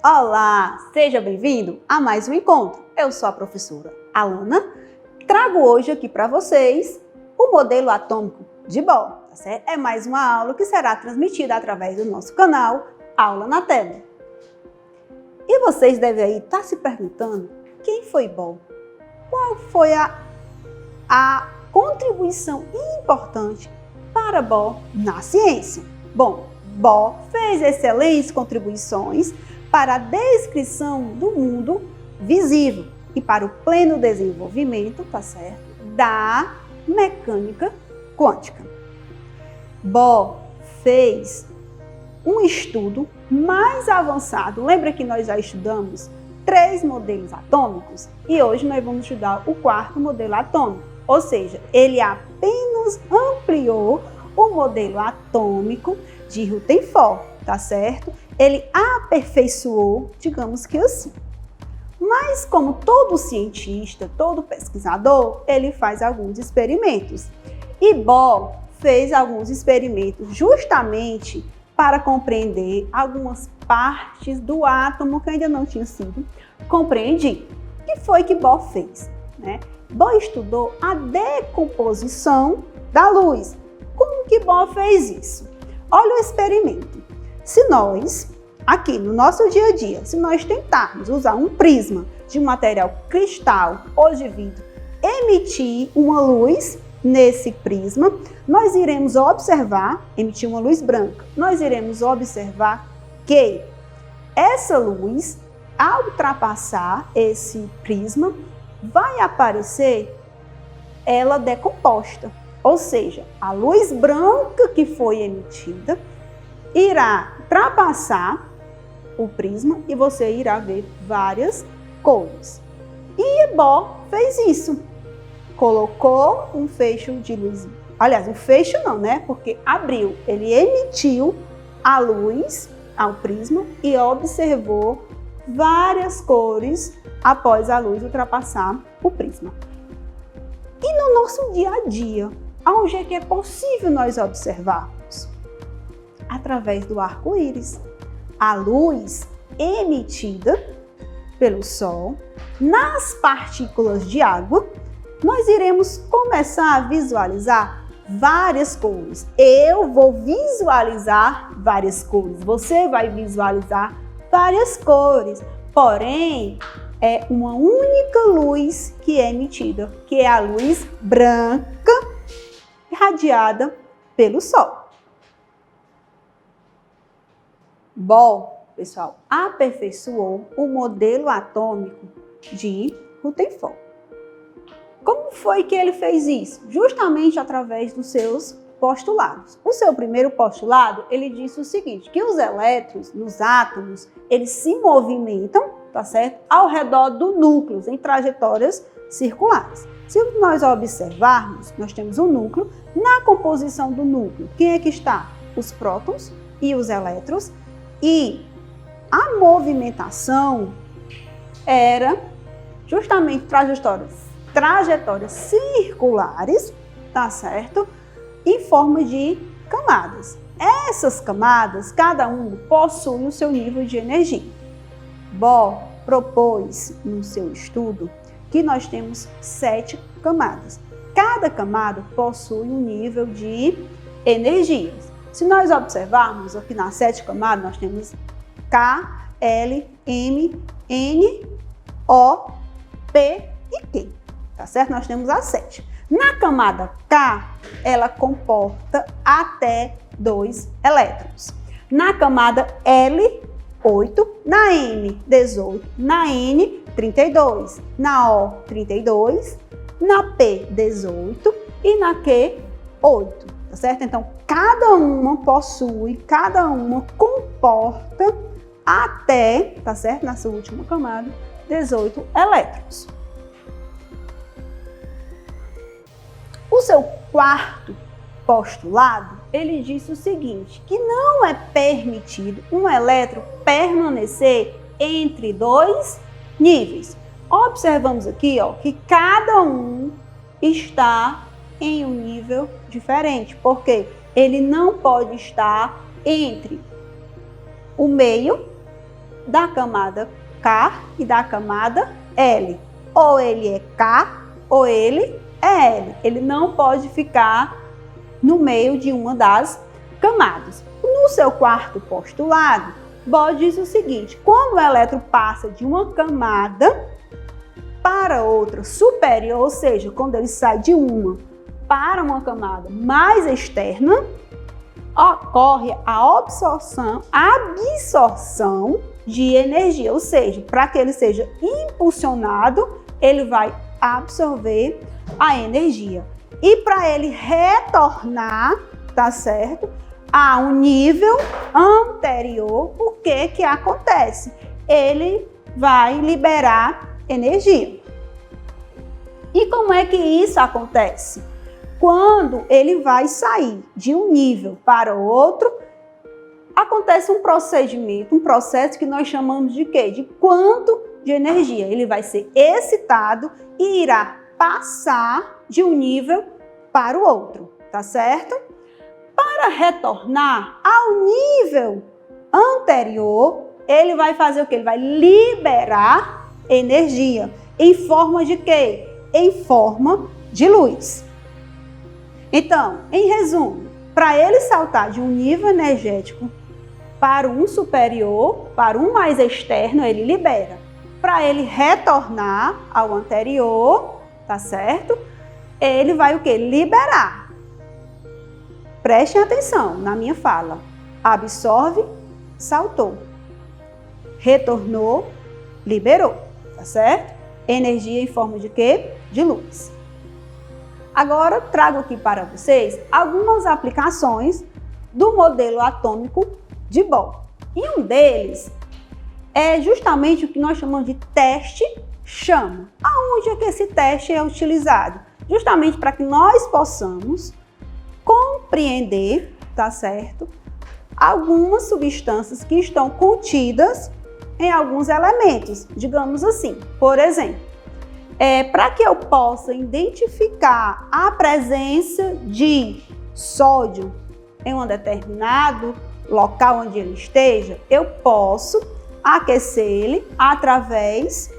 Olá, seja bem-vindo a mais um encontro. Eu sou a professora Alana. Trago hoje aqui para vocês o modelo atômico de Bohr, tá certo? É mais uma aula que será transmitida através do nosso canal Aula na Tela. E vocês devem aí estar se perguntando quem foi Bohr? Qual foi a contribuição importante para Bohr na ciência? Bom, Bohr fez excelentes contribuições para a descrição do mundo visível e para o pleno desenvolvimento, tá certo, da mecânica quântica. Bohr fez um estudo mais avançado. Lembra que nós já estudamos 3 modelos atômicos? E hoje nós vamos estudar o 4º modelo atômico. Ou seja, ele apenas ampliou o modelo atômico de Rutherford, tá certo? Ele aperfeiçoou, digamos que assim. Mas como todo cientista, todo pesquisador, ele faz alguns experimentos. E Bohr fez alguns experimentos justamente para compreender algumas partes do átomo que ainda não tinham sido compreendidas. O que foi que Bohr fez, né? Bohr estudou a decomposição da luz. Como que Bohr fez isso? Olha o experimento. Se nós, aqui no nosso dia a dia, se nós tentarmos usar um prisma de um material cristal ou de vidro, emitir uma luz nesse prisma, nós iremos observar, emitir uma luz branca, nós iremos observar que essa luz, ao ultrapassar esse prisma, vai aparecer ela decomposta. Ou seja, a luz branca que foi emitida irá ultrapassar o prisma e você irá ver várias cores. E Bohr fez isso. Colocou um feixe de luz. Aliás, um feixe não, né? Porque abriu. Ele emitiu a luz ao prisma e observou várias cores após a luz ultrapassar o prisma. E no nosso dia a dia, onde é que é possível nós observarmos? Através do arco-íris. A luz emitida pelo Sol nas partículas de água, nós iremos começar a visualizar várias cores. Eu vou visualizar várias cores, você vai visualizar várias cores, porém, é uma única luz que é emitida, que é a luz branca irradiada pelo Sol. Bohr, pessoal, aperfeiçoou o modelo atômico de Rutherford. Como foi que ele fez isso? Justamente através dos seus postulados. O seu primeiro postulado, ele disse o seguinte, que os elétrons nos átomos, eles se movimentam, tá certo? Ao redor do núcleo, em trajetórias circulares. Se nós observarmos, nós temos um núcleo. Na composição do núcleo, quem é que está? Os prótons e os elétrons. E a movimentação era justamente trajetórias circulares, tá certo? Em forma de camadas. Essas camadas, cada um possui o seu nível de energia. Bohr propôs no seu estudo que nós temos 7 camadas. Cada camada possui um nível de energias. Se nós observarmos aqui nas 7 camadas, nós temos K, L, M, N, O, P e Q. Tá certo? Nós temos as 7. Na camada K, ela comporta até 2 elétrons. Na camada L, 8, na M, 18, na N, 32, na O, 32, na P, 18 e na Q, 8, tá certo? Então, cada uma comporta até, tá certo? Nessa última camada, 18 elétrons. O seu 4º postulado, ele disse o seguinte, que não é permitido um elétron permanecer entre 2 níveis. Observamos aqui, ó, que cada um está em um nível diferente, porque ele não pode estar entre o meio da camada K e da camada L. Ou ele é K ou ele é L. Ele não pode ficar no meio de uma das camadas. No seu quarto postulado, Bohr diz o seguinte: quando o elétron passa de uma camada para outra superior, ou seja, quando ele sai de uma para uma camada mais externa, ocorre a absorção de energia, ou seja, para que ele seja impulsionado, ele vai absorver a energia. E para ele retornar, tá certo, a um nível anterior, o que acontece? Ele vai liberar energia. E como é que isso acontece? Quando ele vai sair de um nível para o outro, acontece um procedimento, um processo que nós chamamos de quê? De quanto de energia. Ele vai ser excitado e irá passar de um nível para o outro, tá certo? Para retornar ao nível anterior, ele vai fazer o quê? Ele vai liberar energia. Em forma de quê? Em forma de luz. Então, em resumo, para ele saltar de um nível energético para um superior, para um mais externo, ele libera. Para ele retornar ao anterior, tá certo? Ele vai o quê? Liberar. Prestem atenção na minha fala. Absorve, saltou. Retornou, liberou, tá certo? Energia em forma de quê? De luz. Agora, trago aqui para vocês algumas aplicações do modelo atômico de Bohr. E um deles é justamente o que nós chamamos de teste-chama. Aonde é que esse teste é utilizado? Justamente para que nós possamos compreender, tá certo, algumas substâncias que estão contidas em alguns elementos, digamos assim. Por exemplo, para que eu possa identificar a presença de sódio em um determinado local onde ele esteja, eu posso aquecer ele através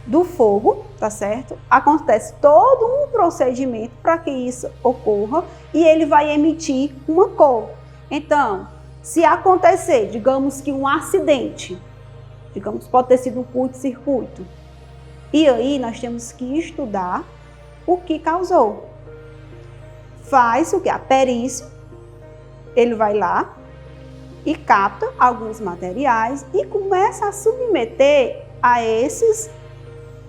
do fogo, tá certo? Acontece todo um procedimento para que isso ocorra e ele vai emitir uma cor. Então, se acontecer, digamos que um acidente, digamos, pode ter sido um curto-circuito, e aí nós temos que estudar o que causou. Faz o que? A perícia, ele vai lá e capta alguns materiais e começa a submeter a esses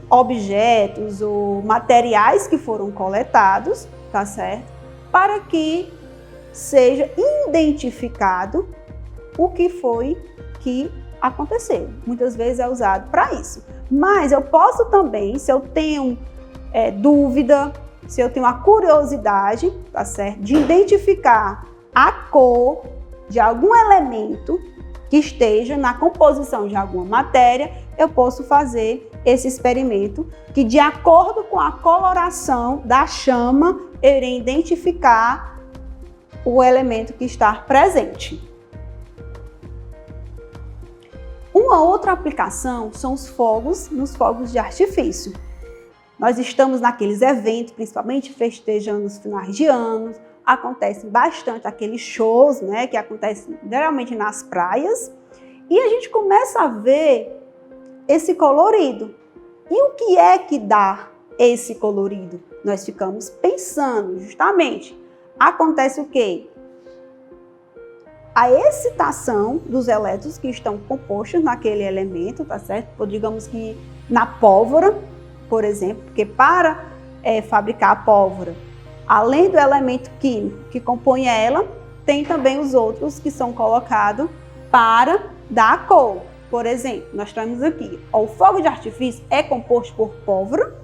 objetos ou materiais que foram coletados, tá certo? Para que seja identificado o que foi que aconteceu. Muitas vezes é usado para isso. Mas eu posso também, se eu tenho dúvida, se eu tenho a curiosidade, tá certo, de identificar a cor de algum elemento que esteja na composição de alguma matéria, eu posso fazer esse experimento que, de acordo com a coloração da chama, eu irei identificar o elemento que está presente. Uma outra aplicação são os fogos, nos fogos de artifício. Nós estamos naqueles eventos, principalmente festejando os finais de ano, acontecem bastante aqueles shows, né, que acontecem geralmente nas praias, e a gente começa a ver esse colorido. E o que é que dá esse colorido? Nós ficamos pensando, justamente, acontece o quê? A excitação dos elétrons que estão compostos naquele elemento, tá certo? Digamos que na pólvora, por exemplo, porque para fabricar a pólvora, além do elemento químico que compõe ela, tem também os outros que são colocados para dar a cor. Por exemplo, nós temos aqui, o fogo de artifício é composto por pólvora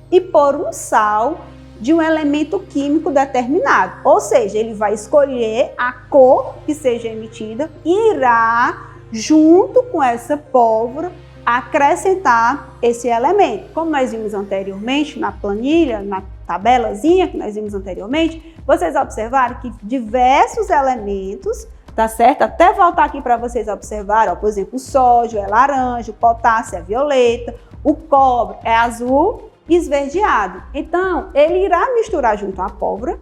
e por um sal de um elemento químico determinado. Ou seja, ele vai escolher a cor que seja emitida e irá, junto com essa pólvora, acrescentar esse elemento. Como nós vimos anteriormente na planilha, na tabelazinha que nós vimos anteriormente, vocês observaram que diversos elementos tá certo? Até voltar aqui para vocês observarem, ó, por exemplo, o sódio é laranja, o potássio é violeta, o cobre é azul esverdeado. Então, ele irá misturar junto à pólvora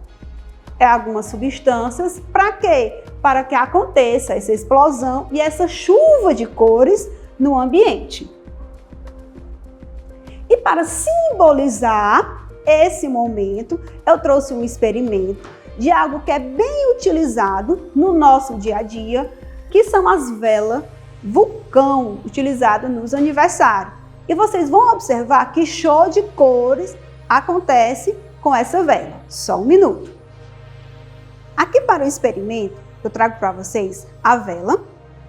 algumas substâncias, para quê? Para que aconteça essa explosão e essa chuva de cores no ambiente. E para simbolizar esse momento, eu trouxe um experimento de algo que é bem utilizado no nosso dia a dia, que são as velas vulcão, utilizadas nos aniversários. E vocês vão observar que show de cores acontece com essa vela. Só um minuto. Aqui para o experimento, eu trago para vocês a vela,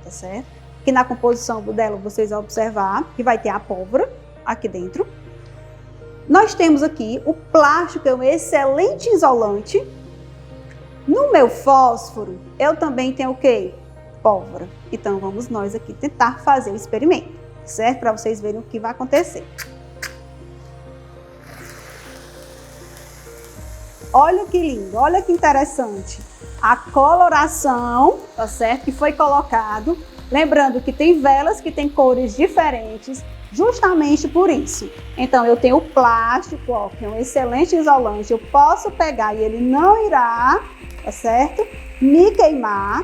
tá certo? Que na composição dela vocês vão observar que vai ter a pólvora aqui dentro. Nós temos aqui o plástico, que é um excelente isolante. No meu fósforo, eu também tenho o quê? Pólvora. Então, vamos nós aqui tentar fazer o experimento, certo? Para vocês verem o que vai acontecer. Olha que lindo, olha que interessante. A coloração, tá certo? Que foi colocado. Lembrando que tem velas que têm cores diferentes, justamente por isso. Então, eu tenho o plástico, ó, que é um excelente isolante. Eu posso pegar e ele não irá, tá certo? Me queimar.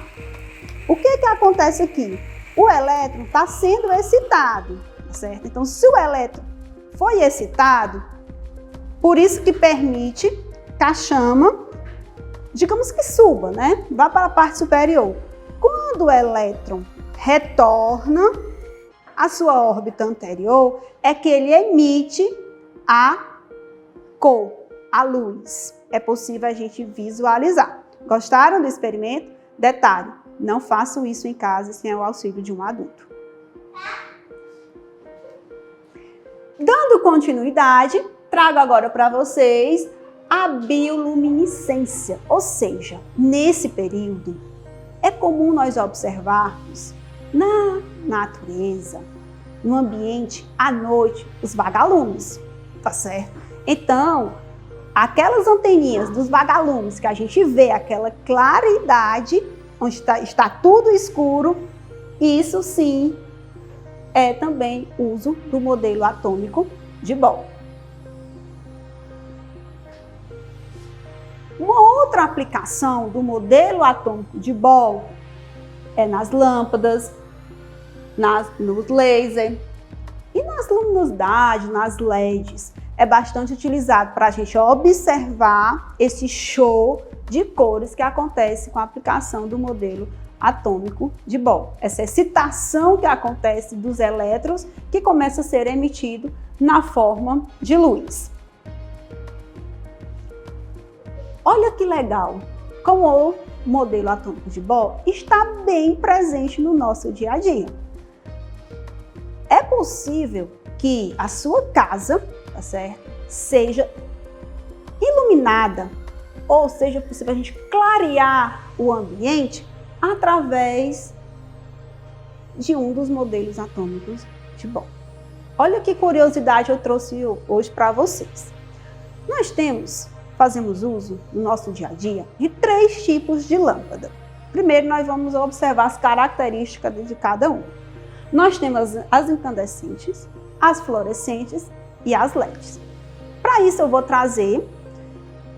O que acontece aqui? O elétron está sendo excitado, tá certo? Então, se o elétron foi excitado, por isso que permite que a chama, digamos que suba, né? Vá para a parte superior. Quando o elétron retorna à sua órbita anterior, é que ele emite a cor, a luz. É possível a gente visualizar. Gostaram do experimento? Detalhe, não façam isso em casa sem o auxílio de um adulto. Dando continuidade, trago agora para vocês a bioluminescência, ou seja, nesse período é comum nós observarmos na natureza, no ambiente, à noite, os vagalumes, tá certo? Então, aquelas anteninhas dos vagalumes que a gente vê, aquela claridade, onde está tudo escuro, isso sim é também uso do modelo atômico de Bohr. Uma outra aplicação do modelo atômico de Bohr é nas lâmpadas, nos lasers e nas luminosidades, nas LEDs. É bastante utilizado para a gente observar esse show de cores que acontece com a aplicação do modelo atômico de Bohr. Essa excitação que acontece dos elétrons que começa a ser emitido na forma de luz. Olha que legal, como o modelo atômico de Bohr está bem presente no nosso dia a dia. É possível que a sua casa, tá certo, seja iluminada, ou seja possível a gente clarear o ambiente através de um dos modelos atômicos de Bohr. Olha que curiosidade eu trouxe hoje para vocês. Nós fazemos uso no nosso dia a dia de 3 tipos de lâmpada. Primeiro, nós vamos observar as características de cada um. Nós temos as incandescentes, as fluorescentes e as LEDs. Para isso, eu vou trazer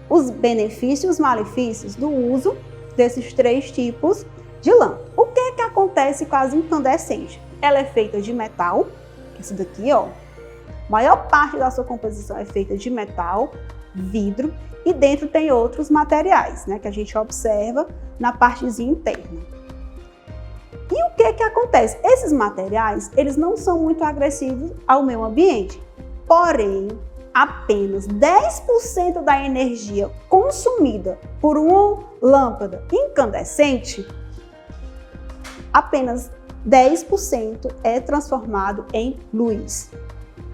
os benefícios e os malefícios do uso desses 3 tipos de lâmpada. O que acontece com as incandescentes? Ela é feita de metal, esse daqui, ó. A maior parte da sua composição é feita de metal, vidro, e dentro tem outros materiais, né, que a gente observa na partezinha interna. E o que acontece? Esses materiais, eles não são muito agressivos ao meio ambiente, porém, apenas 10% da energia consumida por uma lâmpada incandescente, apenas 10% é transformado em luz,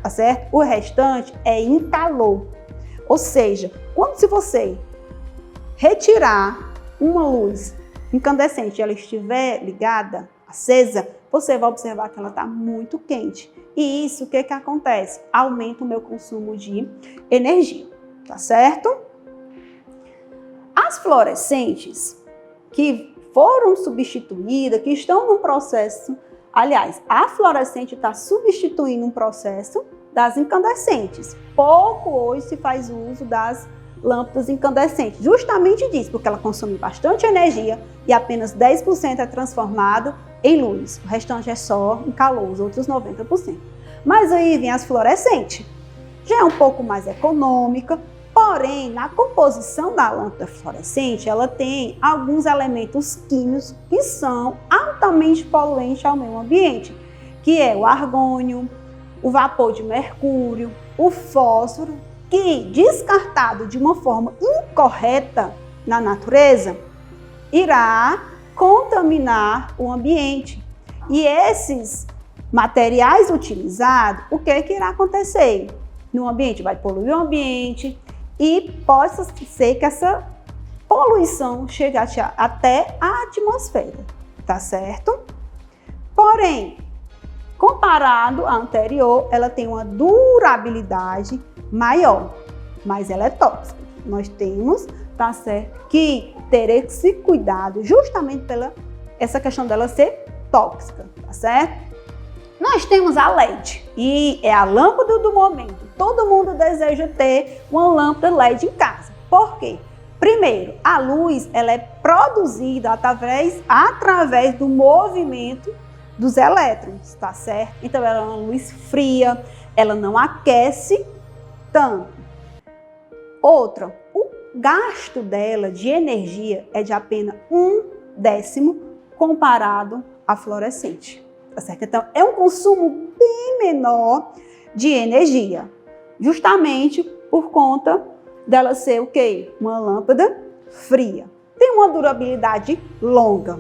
tá certo? O restante é em calor. Ou seja, se você retirar uma luz incandescente e ela estiver ligada, acesa, você vai observar que ela está muito quente. E isso, o que acontece? Aumenta o meu consumo de energia, tá certo? As fluorescentes, que foram substituídas, que estão num processo, aliás, a fluorescente está substituindo um processo das incandescentes. Pouco hoje se faz uso das lâmpadas incandescentes, justamente disso, porque ela consome bastante energia e apenas 10% é transformado em luz. O restante é só em calor, os outros 90%. Mas aí vem as fluorescentes. Já é um pouco mais econômica, porém, na composição da lâmpada fluorescente, ela tem alguns elementos químicos que são altamente poluentes ao meio ambiente, que é o argônio, o vapor de mercúrio, o fósforo, que, descartado de uma forma incorreta na natureza, irá contaminar o ambiente. E esses materiais utilizados, o que irá acontecer? No ambiente vai poluir o ambiente e possa ser que essa poluição chegue até a atmosfera, tá certo? Porém, comparado à anterior, ela tem uma durabilidade maior, mas ela é tóxica. Nós temos, tá certo, que ter esse cuidado justamente pela essa questão dela ser tóxica, tá certo? Nós temos a LED e é a lâmpada do momento. Todo mundo deseja ter uma lâmpada LED em casa. Por quê? Primeiro, a luz ela é produzida através do movimento dos elétrons, tá certo? Então ela é uma luz fria, ela não aquece tanto. Outra, o gasto dela de energia é de apenas 1/10 comparado à fluorescente. Tá certo? Então, é um consumo bem menor de energia, justamente por conta dela ser o quê? Uma lâmpada fria. Tem uma durabilidade longa,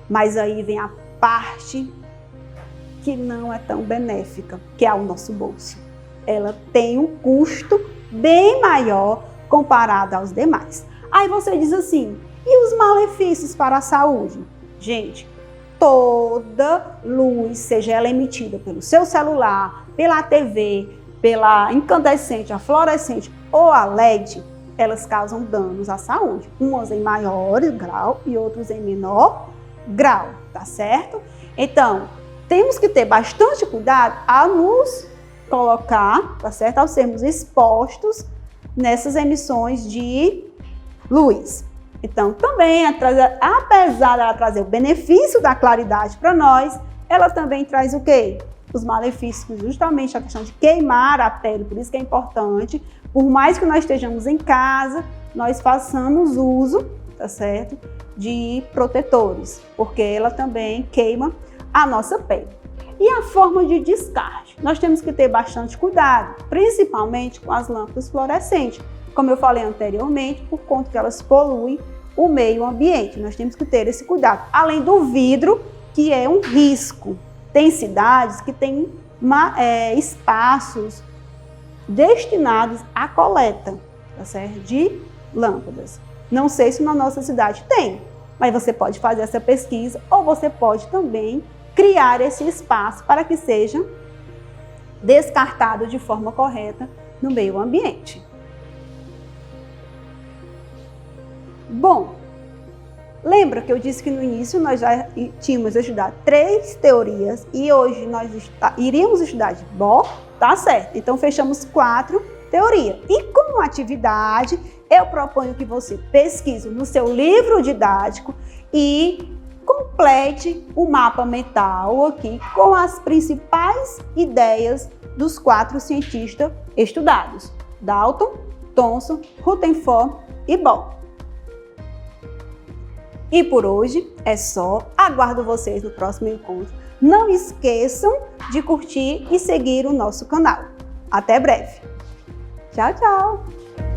mas aí vem a parte que não é tão benéfica, que é o nosso bolso. Ela tem um custo bem maior comparado aos demais. Aí você diz assim, e os malefícios para a saúde? Gente, toda luz, seja ela emitida pelo seu celular, pela TV, pela incandescente, a fluorescente ou a LED, elas causam danos à saúde. Umas em maior grau e outras em menor grau, tá certo? Então, temos que ter bastante cuidado a nos colocar, tá certo? Ao sermos expostos nessas emissões de luz. Então, também, apesar dela trazer o benefício da claridade para nós, ela também traz o quê? Os malefícios, justamente a questão de queimar a pele, por isso que é importante, por mais que nós estejamos em casa, nós façamos uso, tá certo? De protetores, porque ela também queima a nossa pele. E a forma de descarte? Nós temos que ter bastante cuidado, principalmente com as lâmpadas fluorescentes. Como eu falei anteriormente, por conta que elas poluem o meio ambiente. Nós temos que ter esse cuidado. Além do vidro, que é um risco. Tem cidades que têm espaços destinados à coleta, tá certo? De lâmpadas. Não sei se na nossa cidade tem, mas você pode fazer essa pesquisa ou você pode também criar esse espaço para que seja descartado de forma correta no meio ambiente. Bom, lembra que eu disse que no início nós já tínhamos estudado 3 teorias e hoje nós iríamos estudar de Bohr, tá certo? Então fechamos 4 teorias. E como atividade, eu proponho que você pesquise no seu livro didático e complete o mapa mental aqui com as principais ideias dos 4 cientistas estudados: Dalton, Thomson, Rutherford e Bohr. E por hoje é só. Aguardo vocês no próximo encontro. Não esqueçam de curtir e seguir o nosso canal. Até breve. Tchau, tchau!